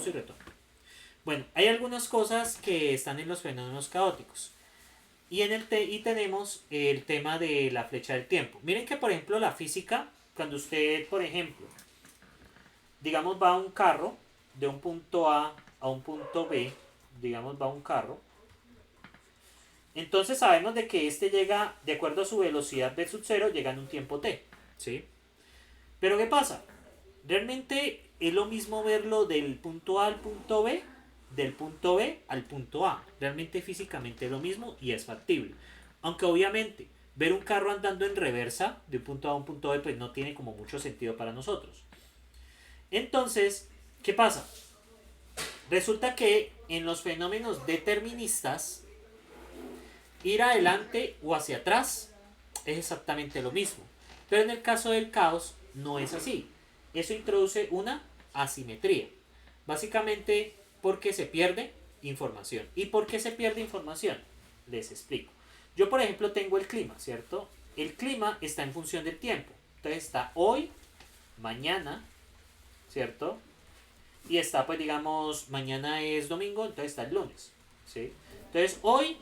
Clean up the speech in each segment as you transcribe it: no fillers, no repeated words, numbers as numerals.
pausa y retorno. Bueno, hay algunas cosas que están en los fenómenos caóticos. Y tenemos el tema de la flecha del tiempo. Miren que, por ejemplo, la física, cuando usted, por ejemplo, digamos, va a un carro de un punto a un punto B, digamos, va un carro, entonces sabemos de que este llega, de acuerdo a su velocidad v sub 0, llega en un tiempo t, ¿sí? Pero ¿qué pasa? Realmente es lo mismo verlo del punto A al punto B, del punto B al punto A. Realmente físicamente es lo mismo y es factible. Aunque obviamente ver un carro andando en reversa de un punto A a un punto B pues no tiene como mucho sentido para nosotros. Entonces, ¿qué pasa? Resulta que en los fenómenos deterministas, ir adelante o hacia atrás es exactamente lo mismo. Pero en el caso del caos no es así. Eso introduce una asimetría. Básicamente porque se pierde información. ¿Y por qué se pierde información? Les explico. Yo, por ejemplo, tengo el clima, ¿cierto? El clima está en función del tiempo. Entonces está hoy, mañana, ¿cierto? Y está, pues digamos, mañana es domingo, entonces está el lunes, ¿sí? Entonces hoy,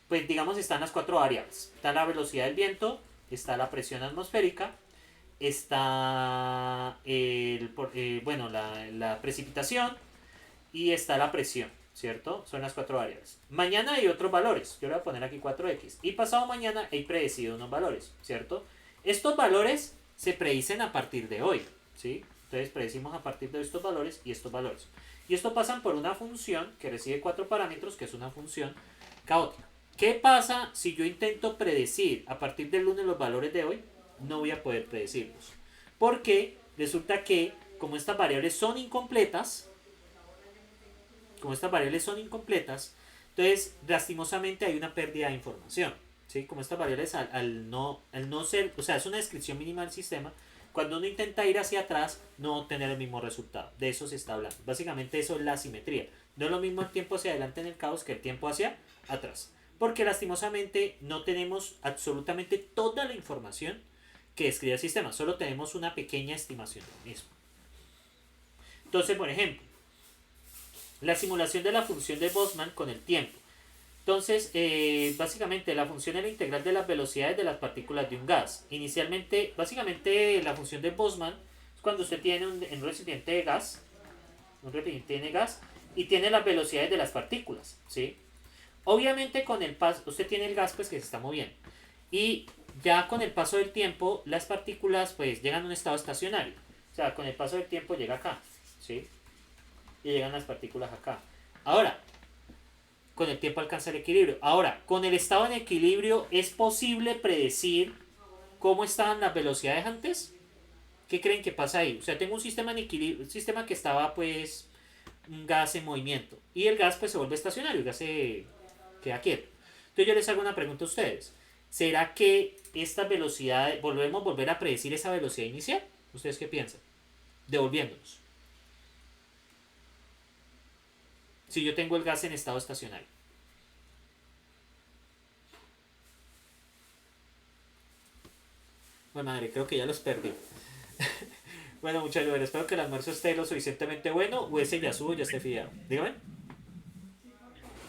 pues digamos, están las cuatro variables. Está la velocidad del viento, está la presión atmosférica, está bueno, la precipitación y está la presión, ¿cierto? Son las cuatro variables. Mañana hay otros valores, yo le voy a poner aquí 4x. Y pasado mañana hay predecido unos valores, ¿cierto? Estos valores se predicen a partir de hoy, ¿sí? Entonces predecimos a partir de estos valores y estos valores. Y esto pasan por una función que recibe cuatro parámetros, que es una función caótica. ¿Qué pasa si yo intento predecir a partir del lunes los valores de hoy? No voy a poder predecirlos. Porque resulta que como estas variables son incompletas, entonces lastimosamente hay una pérdida de información. ¿Sí? Como estas variables al no ser, o sea, es una descripción mínima del sistema, cuando uno intenta ir hacia atrás, no obtener el mismo resultado. De eso se está hablando. Básicamente eso es la asimetría. No es lo mismo el tiempo hacia adelante en el caos que el tiempo hacia atrás. Porque lastimosamente no tenemos absolutamente toda la información que describe el sistema. Solo tenemos una pequeña estimación del mismo. Entonces, por ejemplo, la simulación de la función de Boltzmann con el tiempo. Entonces, básicamente la función es la integral de las velocidades de las partículas de un gas. Inicialmente, básicamente la función de Boltzmann es cuando usted tiene un recipiente de gas, y tiene las velocidades de las partículas, ¿sí? Obviamente con el paso, usted tiene el gas pues que se está moviendo. Y ya con el paso del tiempo, las partículas pues llegan a un estado estacionario. O sea, con el paso del tiempo llega acá, ¿sí? Y llegan las partículas acá. Ahora, con el tiempo alcanza el equilibrio. Ahora, con el estado en equilibrio, ¿es posible predecir cómo estaban las velocidades antes? ¿Qué creen que pasa ahí? O sea, tengo un sistema en equilibrio, un sistema que estaba pues un gas en movimiento. Y el gas pues se vuelve estacionario, el gas se queda quieto. Entonces yo les hago una pregunta a ustedes. ¿Será que esta velocidad, volver a predecir esa velocidad inicial? ¿Ustedes qué piensan? Devolviéndonos. Si yo tengo el gas en estado estacionario. Bueno, madre, creo que ya los perdí. Bueno, muchachos, espero que el almuerzo esté lo suficientemente bueno o ese ya subo ya esté fideado. Dígame.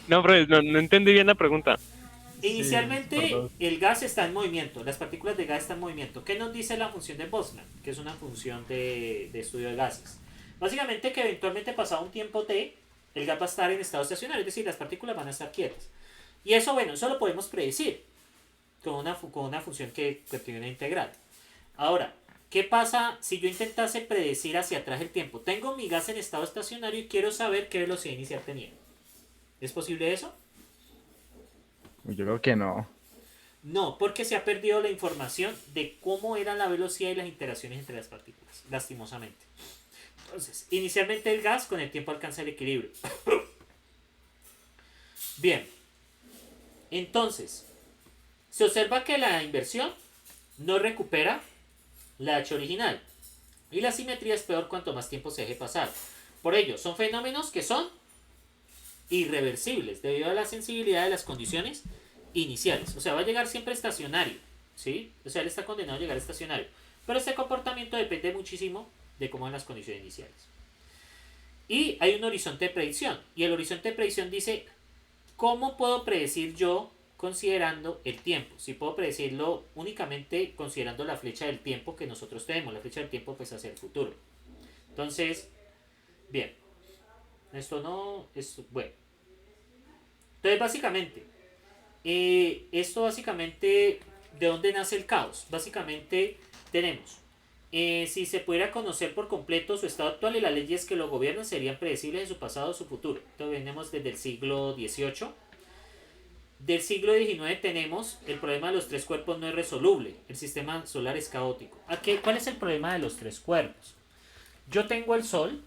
No, pero no entendí bien la pregunta. Sí, Inicialmente perdón. el gas está en movimiento, las partículas de gas están en movimiento. ¿Qué nos dice la función de Boltzmann? Que es una función de estudio de gases. Básicamente que eventualmente pasado un tiempo t, el gas va a estar en estado estacionario, es decir, las partículas van a estar quietas. Y eso, bueno, eso lo podemos predecir con una función que tiene una integral. Ahora, ¿qué pasa si yo intentase predecir hacia atrás el tiempo? Tengo mi gas en estado estacionario y quiero saber qué velocidad inicial tenía. ¿Es posible eso? Yo creo que no. No, porque se ha perdido la información de cómo era la velocidad y las interacciones entre las partículas, lastimosamente. Entonces, inicialmente el gas con el tiempo alcanza el equilibrio. Bien, entonces, se observa que la inversión no recupera la H original. Y la simetría es peor cuanto más tiempo se deje pasar. Por ello, son fenómenos que son irreversibles debido a la sensibilidad de las condiciones iniciales. O sea, va a llegar siempre estacionario, ¿sí? O sea, él está condenado a llegar estacionario. Pero este comportamiento depende muchísimo de cómo son las condiciones iniciales. Y hay un horizonte de predicción. Y el horizonte de predicción dice, ¿cómo puedo predecir yo considerando el tiempo? Si puedo predecirlo únicamente considerando la flecha del tiempo que nosotros tenemos. La flecha del tiempo pues hacia el futuro. Entonces, bien. Esto no es bueno. Entonces básicamente, esto básicamente, ¿de dónde nace el caos? Básicamente tenemos, si se pudiera conocer por completo su estado actual y las leyes que lo gobiernan serían predecibles en su pasado o su futuro. Entonces venimos desde el siglo XVIII. Del siglo XIX tenemos el problema de los tres cuerpos no es resoluble. El sistema solar es caótico. ¿Cuál es el problema de los tres cuerpos? Yo tengo el Sol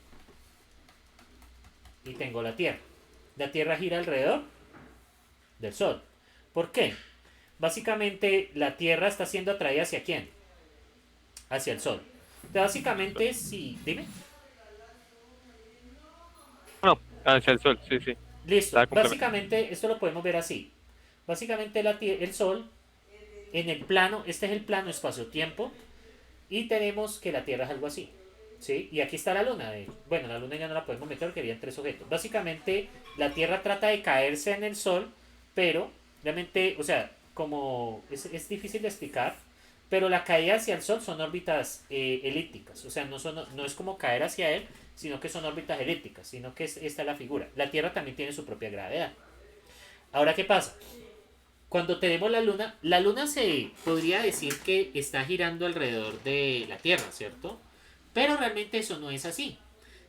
y tengo la Tierra. La Tierra gira alrededor del Sol. ¿Por qué? Básicamente la Tierra está siendo atraída hacia quién? Hacia el Sol. Entonces, básicamente, sí, dime. No, hacia el sol, sí, sí. Listo. Está completo. Básicamente, esto lo podemos ver así. Básicamente el Sol, en el plano, este es el plano espacio-tiempo, y tenemos que la Tierra es algo así. ¿Sí? Y aquí está la Luna. Bueno, la Luna ya no la podemos meter porque habían tres objetos. Básicamente, la Tierra trata de caerse en el Sol, pero realmente, o sea, como es difícil de explicar, pero la caída hacia el Sol son órbitas elípticas. O sea, no es como caer hacia él, sino que son órbitas elípticas, sino que esta es la figura. La Tierra también tiene su propia gravedad. Ahora, ¿qué pasa? Cuando tenemos la Luna se podría decir que está girando alrededor de la Tierra, ¿cierto? Pero realmente eso no es así.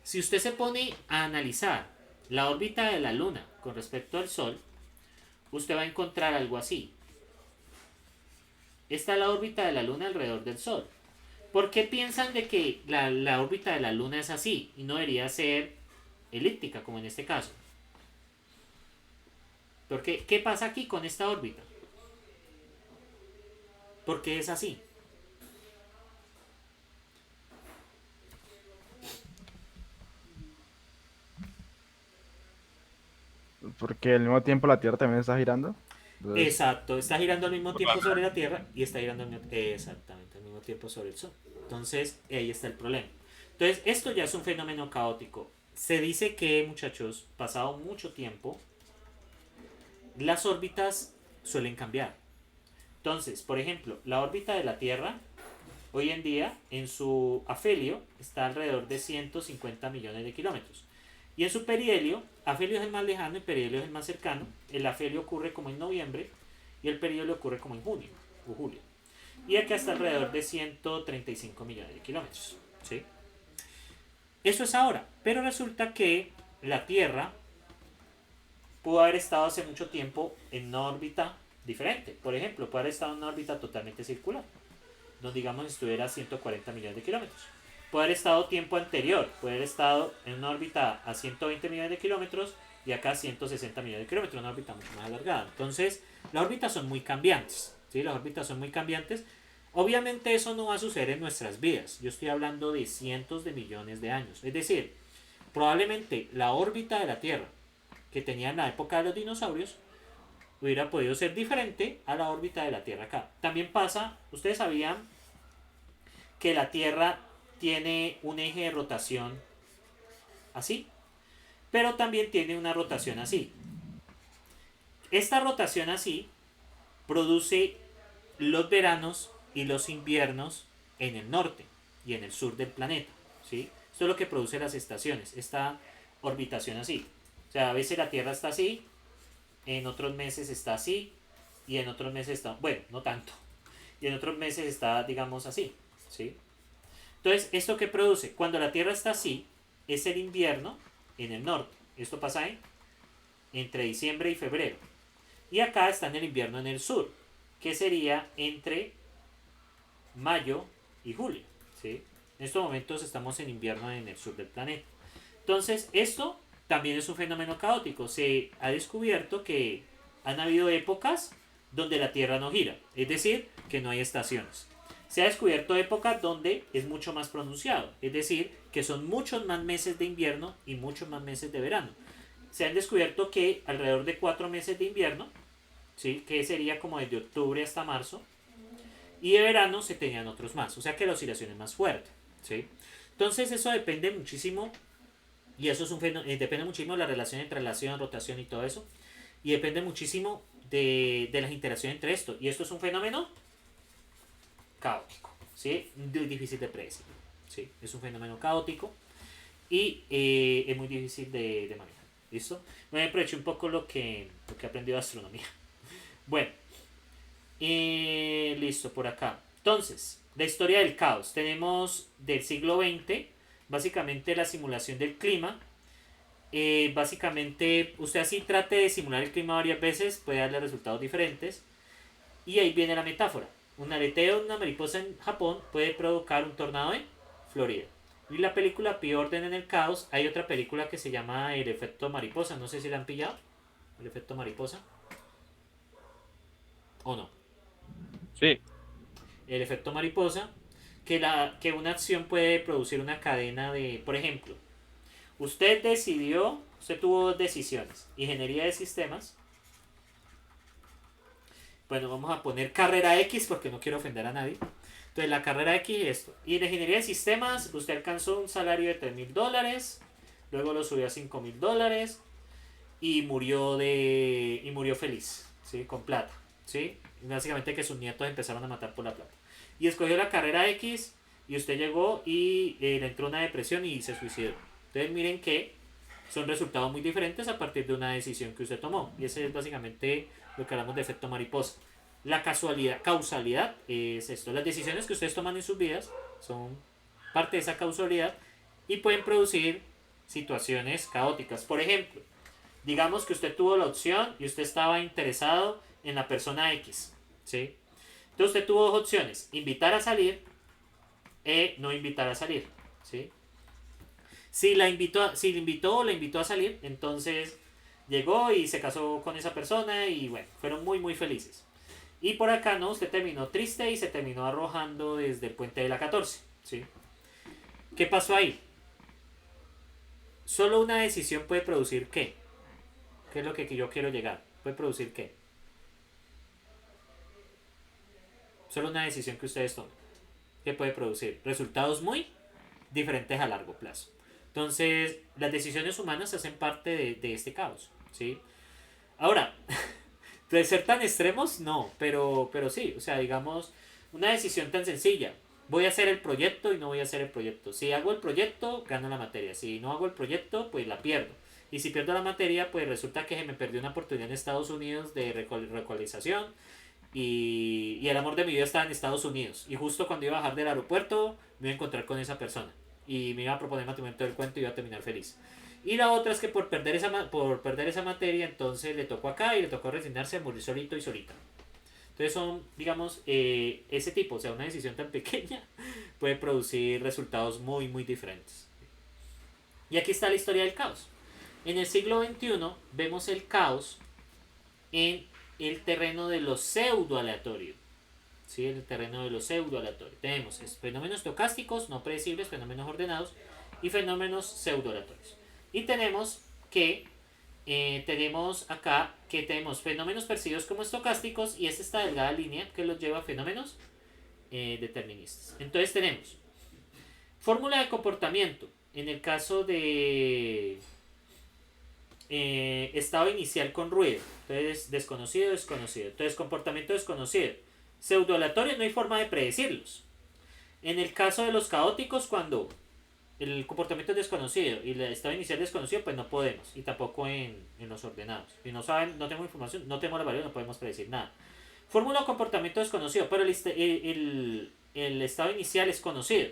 Si usted se pone a analizar la órbita de la Luna con respecto al Sol, usted va a encontrar algo así. Esta es la órbita de la Luna alrededor del Sol. ¿Por qué piensan de que la órbita de la Luna es así y no debería ser elíptica como en este caso? Porque, ¿qué pasa aquí con esta órbita? ¿Por qué es así? Porque al mismo tiempo la Tierra también está girando. Entonces, Exacto, está girando al mismo tiempo sobre la Tierra y está girando exactamente al mismo tiempo sobre el Sol. Entonces, ahí está el problema. Entonces, esto ya es un fenómeno caótico. Se dice que, muchachos, pasado mucho tiempo, las órbitas suelen cambiar. Entonces, por ejemplo, la órbita de la Tierra, hoy en día, en su afelio, está alrededor de 150 millones de kilómetros. Y en su perihelio, afelio es el más lejano, el perihelio es el más cercano. El afelio ocurre como en noviembre y el perihelio ocurre como en junio o julio. Y acá está alrededor de 135 millones de kilómetros. ¿Sí? Eso es ahora. Pero resulta que la Tierra pudo haber estado hace mucho tiempo en una órbita diferente. Por ejemplo, puede haber estado en una órbita totalmente circular, donde digamos estuviera a 140 millones de kilómetros. Puede haber estado tiempo anterior, puede haber estado en una órbita a 120 millones de kilómetros y acá a 160 millones de kilómetros, una órbita mucho más alargada. Entonces, las órbitas son muy cambiantes. ¿Sí? Las órbitas son muy cambiantes. Obviamente eso no va a suceder en nuestras vidas. Yo estoy hablando de cientos de millones de años. Es decir, probablemente la órbita de la Tierra que tenía en la época de los dinosaurios hubiera podido ser diferente a la órbita de la Tierra acá. También pasa, ustedes sabían que la Tierra tiene un eje de rotación así, pero también tiene una rotación así. Esta rotación así produce los veranos y los inviernos en el norte y en el sur del planeta, ¿sí? Esto es lo que produce las estaciones, esta orbitación así. O sea, a veces la Tierra está así, en otros meses está así, y en otros meses está, bueno, no tanto, y en otros meses está, digamos, así, ¿sí? Entonces, ¿esto qué produce? Cuando la Tierra está así, es el invierno en el norte. Esto pasa entre diciembre y febrero. Y acá está en el invierno en el sur, que sería entre mayo y julio, ¿sí? En estos momentos estamos en invierno en el sur del planeta. Entonces, esto también es un fenómeno caótico. Se ha descubierto que han habido épocas donde la Tierra no gira, es decir, que no hay estaciones. Se ha descubierto épocas donde es mucho más pronunciado, es decir, que son muchos más meses de invierno y muchos más meses de verano. Se han descubierto que alrededor de 4 meses de invierno, ¿sí? Que sería como desde octubre hasta marzo, y de verano se tenían otros más, o sea que la oscilación es más fuerte, ¿sí? Entonces eso depende muchísimo Y eso es un fenómeno, depende muchísimo de la relación entre relación, rotación y todo eso. Y depende muchísimo de las interacciones entre esto. Y esto es un fenómeno caótico, ¿sí? Muy difícil de predecir, ¿sí? Es un fenómeno caótico y es muy difícil de manejar, ¿listo? Me aproveché un poco lo que he aprendido de astronomía. Bueno, listo, por acá. Entonces, la historia del caos. Tenemos del siglo XX, básicamente la simulación del clima. Básicamente, usted así trate de simular el clima varias veces, puede darle resultados diferentes. Y ahí viene la metáfora. Un aleteo de una mariposa en Japón puede provocar un tornado en Florida. Y la película Pide Orden en el Caos, hay otra película que se llama El efecto mariposa. No sé si la han pillado. El efecto mariposa. ¿O no? Sí, El efecto mariposa. Que una acción puede producir una cadena de... Por ejemplo, usted tuvo dos decisiones. Ingeniería de sistemas. Bueno, vamos a poner carrera X porque no quiero ofender a nadie. Entonces la carrera X es esto. Y en ingeniería de sistemas usted alcanzó un salario de $3,000. Luego lo subió a $5,000. Y murió feliz. ¿Sí? Con plata. ¿Sí? Básicamente que sus nietos empezaron a matar por la plata. Y escogió la carrera X. Y usted llegó y le entró una depresión y se suicidó. Entonces miren que son resultados muy diferentes a partir de una decisión que usted tomó. Y ese es básicamente lo que hablamos de efecto mariposa. La causalidad es esto. Las decisiones que ustedes toman en sus vidas son parte de esa causalidad y pueden producir situaciones caóticas. Por ejemplo, digamos que usted tuvo la opción y usted estaba interesado en la persona X, ¿sí? Entonces usted tuvo dos opciones, invitar a salir no invitar a salir, ¿sí? Si le invitó o la invitó a salir, entonces llegó y se casó con esa persona y bueno, fueron muy muy felices. Y por acá, ¿no? Usted terminó triste y se terminó arrojando desde el puente de la 14, ¿sí? ¿Qué pasó ahí? Solo una decisión puede producir ¿qué? ¿Qué es lo que yo quiero llegar? ¿Puede producir qué? Solo una decisión que ustedes tomen. ¿Qué puede producir? Resultados muy diferentes a largo plazo. Entonces, las decisiones humanas hacen parte de este caos, ¿sí? Ahora, de ser tan extremos, no, pero sí, o sea, digamos, una decisión tan sencilla. Voy a hacer el proyecto y no voy a hacer el proyecto. Si hago el proyecto, gano la materia. Si no hago el proyecto, pues la pierdo. Y si pierdo la materia, pues resulta que se me perdió una oportunidad en Estados Unidos de recolonización. Y el amor de mi vida estaba en Estados Unidos. Y justo cuando iba a bajar del aeropuerto, me iba a encontrar con esa persona. Y me iba a proponer matrimonio todo el cuento y iba a terminar feliz. Y la otra es que por perder esa materia, entonces le tocó acá y le tocó resignarse a morir solito y solita. Entonces son, digamos, ese tipo, o sea, una decisión tan pequeña puede producir resultados muy, muy diferentes. Y aquí está la historia del caos. En el siglo XXI vemos el caos en el terreno de lo pseudo aleatorio. ¿Sí? El terreno de lo pseudo aleatorio. Tenemos fenómenos estocásticos, no predecibles, fenómenos ordenados y fenómenos pseudo aleatorios. Y tenemos acá que tenemos fenómenos percibidos como estocásticos y es esta delgada línea que los lleva a fenómenos deterministas. Entonces tenemos fórmula de comportamiento. En el caso de estado inicial con ruido. Entonces desconocido, desconocido. Entonces comportamiento desconocido. Pseudo aleatorio no hay forma de predecirlos. En el caso de los caóticos, cuando el comportamiento es desconocido y el estado inicial desconocido, pues no podemos. Y tampoco en los ordenados. Si no saben, no tenemos información, no tenemos la variable, no podemos predecir nada. Fórmula o comportamiento desconocido, pero el estado inicial es conocido.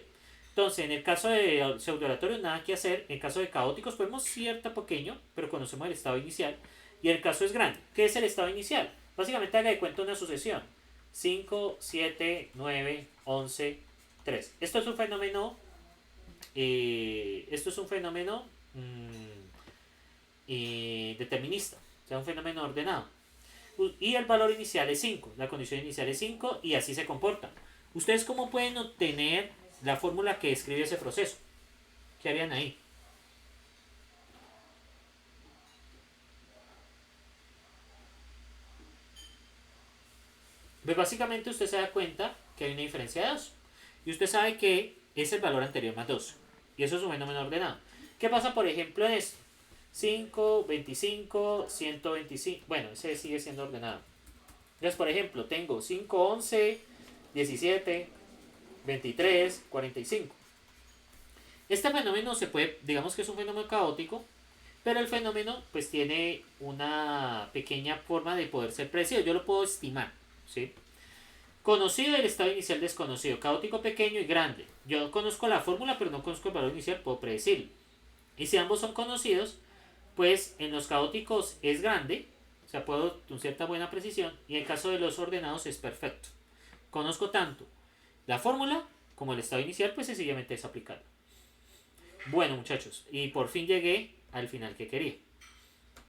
Entonces, en el caso de pseudoaleatorios, nada que hacer. En el caso de caóticos, podemos cierta pequeño, pero conocemos el estado inicial. Y el caso es grande. ¿Qué es el estado inicial? Básicamente haga de cuenta una sucesión. 5, 7, 9, 11, 3. Esto es un fenómeno determinista, o sea, un fenómeno ordenado. Y el valor inicial es 5, la condición inicial es 5 y así se comporta. ¿Ustedes cómo pueden obtener la fórmula que describe ese proceso? ¿Qué harían ahí? Pues básicamente usted se da cuenta que hay una diferencia de 2. Y usted sabe que es el valor anterior más 2. Y eso es un fenómeno ordenado. ¿Qué pasa, por ejemplo, en esto? 5, 25, 125. Bueno, ese sigue siendo ordenado. Entonces, por ejemplo, tengo 5, 11, 17, 23, 45. Este fenómeno se puede, digamos que es un fenómeno caótico, pero el fenómeno pues tiene una pequeña forma de poder ser predecido. Yo lo puedo estimar, ¿sí? Conocido el estado inicial desconocido, caótico pequeño y grande. Yo conozco la fórmula, pero no conozco el valor inicial, puedo predecirlo. Y si ambos son conocidos, pues en los caóticos es grande, o sea, puedo con cierta buena precisión, y en el caso de los ordenados es perfecto. Conozco tanto la fórmula como el estado inicial, pues sencillamente es aplicarlo. Bueno, muchachos, y por fin llegué al final que quería.